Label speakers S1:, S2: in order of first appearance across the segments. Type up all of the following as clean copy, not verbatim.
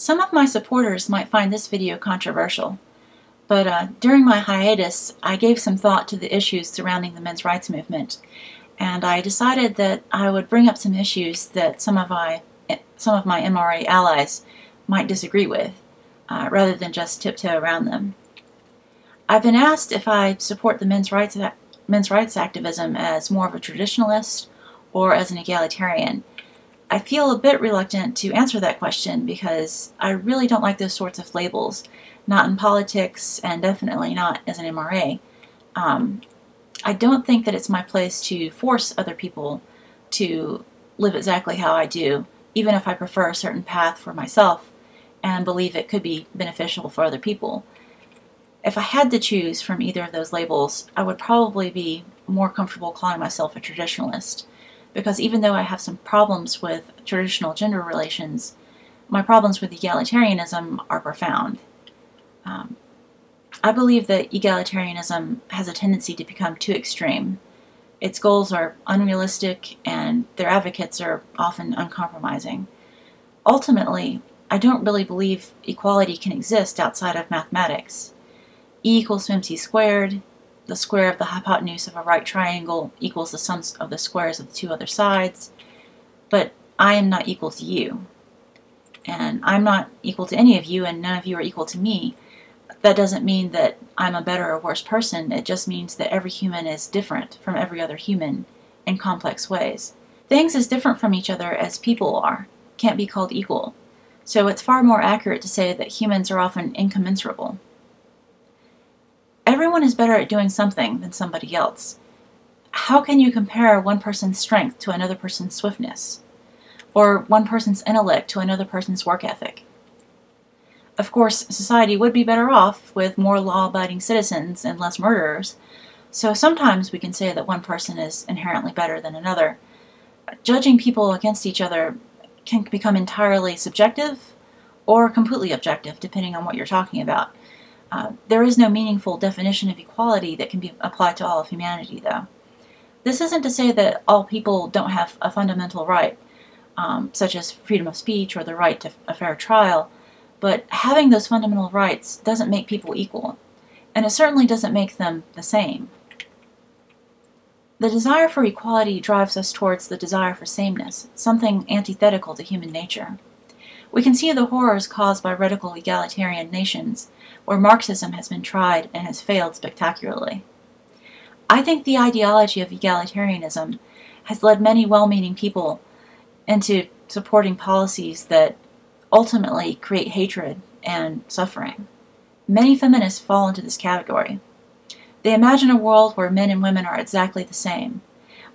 S1: Some of my supporters might find this video controversial, but during my hiatus, I gave some thought to the issues surrounding the men's rights movement, and I decided that I would bring up some issues that some of my MRA allies might disagree with, rather than just tiptoe around them. I've been asked if I support the men's rights activism as more of a traditionalist or as an egalitarian. I feel a bit reluctant to answer that question because I really don't like those sorts of labels, not in politics and definitely not as an MRA. I don't think that it's my place to force other people to live exactly how I do, even if I prefer a certain path for myself and believe it could be beneficial for other people. If I had to choose from either of those labels, I would probably be more comfortable calling myself a traditionalist, because even though I have some problems with traditional gender relations, my problems with egalitarianism are profound. I believe that egalitarianism has a tendency to become too extreme. Its goals are unrealistic and their advocates are often uncompromising. Ultimately, I don't really believe equality can exist outside of mathematics. E equals mc squared, the square of the hypotenuse of a right triangle equals the sum of the squares of the two other sides, but I am not equal to you. And I'm not equal to any of you, and none of you are equal to me. That doesn't mean that I'm a better or worse person. It just means that every human is different from every other human in complex ways. Things as different from each other as people are can't be called equal. So it's far more accurate to say that humans are often incommensurable. Everyone is better at doing something than somebody else. How can you compare one person's strength to another person's swiftness? Or one person's intellect to another person's work ethic? Of course, society would be better off with more law-abiding citizens and less murderers, so sometimes we can say that one person is inherently better than another. Judging people against each other can become entirely subjective or completely objective, depending on what you're talking about. There is no meaningful definition of equality that can be applied to all of humanity, though. This isn't to say that all people don't have a fundamental right, such as freedom of speech or the right to a fair trial, but having those fundamental rights doesn't make people equal, and it certainly doesn't make them the same. The desire for equality drives us towards the desire for sameness, something antithetical to human nature. We can see the horrors caused by radical egalitarian nations, where Marxism has been tried and has failed spectacularly. I think the ideology of egalitarianism has led many well-meaning people into supporting policies that ultimately create hatred and suffering. Many feminists fall into this category. They imagine a world where men and women are exactly the same,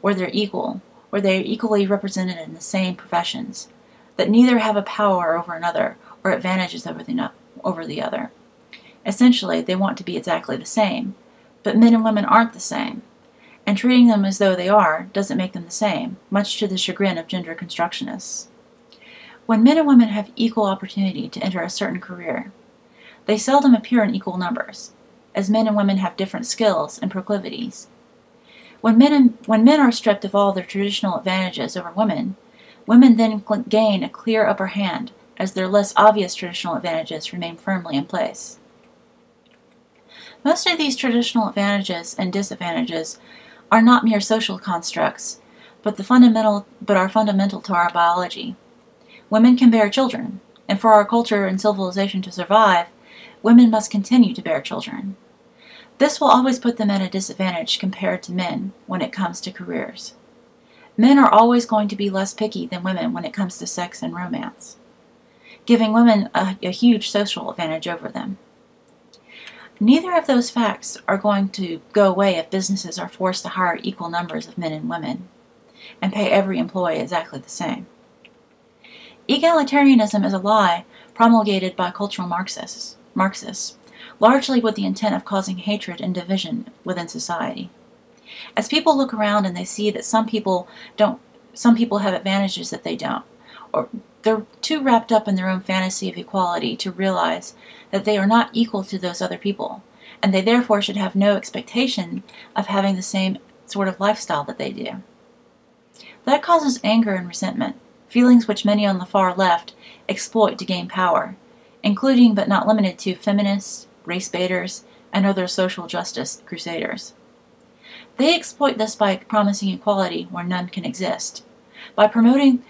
S1: where they're equal, where they are equally represented in the same professions, that neither have a power over another or advantages over the other. Essentially, they want to be exactly the same, but men and women aren't the same, and treating them as though they are doesn't make them the same, much to the chagrin of gender constructionists. When men and women have equal opportunity to enter a certain career, they seldom appear in equal numbers, as men and women have different skills and proclivities. When men are stripped of all their traditional advantages over women, women then gain a clear upper hand, as their less obvious traditional advantages remain firmly in place. Most of these traditional advantages and disadvantages are not mere social constructs, but are fundamental to our biology. Women can bear children, and for our culture and civilization to survive, women must continue to bear children. This will always put them at a disadvantage compared to men when it comes to careers. Men are always going to be less picky than women when it comes to sex and romance, giving women a huge social advantage over them. Neither of those facts are going to go away if businesses are forced to hire equal numbers of men and women and pay every employee exactly the same. Egalitarianism is a lie promulgated by cultural Marxists, largely with the intent of causing hatred and division within society. As people look around and they see that some people have advantages that they don't, or they're too wrapped up in their own fantasy of equality to realize that they are not equal to those other people, and they therefore should have no expectation of having the same sort of lifestyle that they do. That causes anger and resentment. feelings which many on the far left exploit to gain power, including but not limited to feminists, race baiters, and other social justice crusaders. They exploit this by promising equality where none can exist, by promising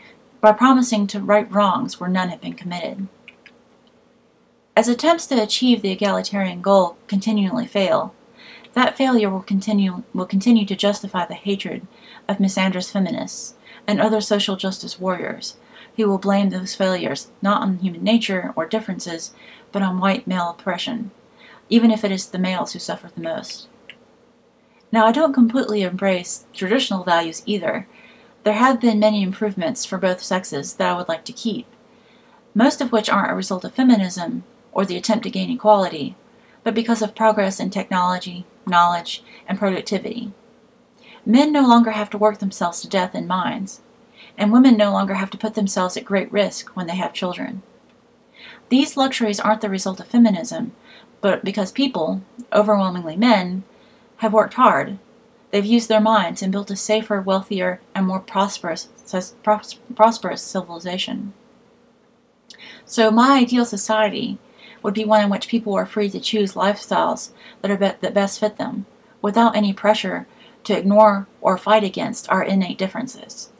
S1: to right wrongs where none have been committed. As attempts to achieve the egalitarian goal continually fail, that failure will continue to justify the hatred of misandrous feminists and other social justice warriors, who will blame those failures not on human nature or differences, but on white male oppression, even if it is the males who suffer the most. Now, I don't completely embrace traditional values either. There have been many improvements for both sexes that I would like to keep, most of which aren't a result of feminism or the attempt to gain equality, but because of progress in technology, knowledge, and productivity. Men no longer have to work themselves to death in mines, and women no longer have to put themselves at great risk when they have children. These luxuries aren't the result of feminism, but because people, overwhelmingly men, have worked hard. They've used their minds and built a safer, wealthier, and more prosperous civilization. So my ideal society would be one in which people are free to choose lifestyles that best fit them, without any pressure to ignore or fight against our innate differences.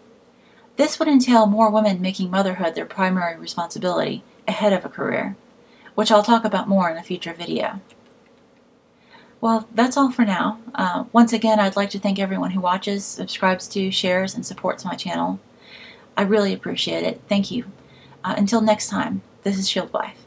S1: This would entail more women making motherhood their primary responsibility ahead of a career, which I'll talk about more in a future video. Well, that's all for now. Once again, I'd like to thank everyone who watches, subscribes to, shares, and supports my channel. I really appreciate it. Thank you. Until next time, this is Shield Wife.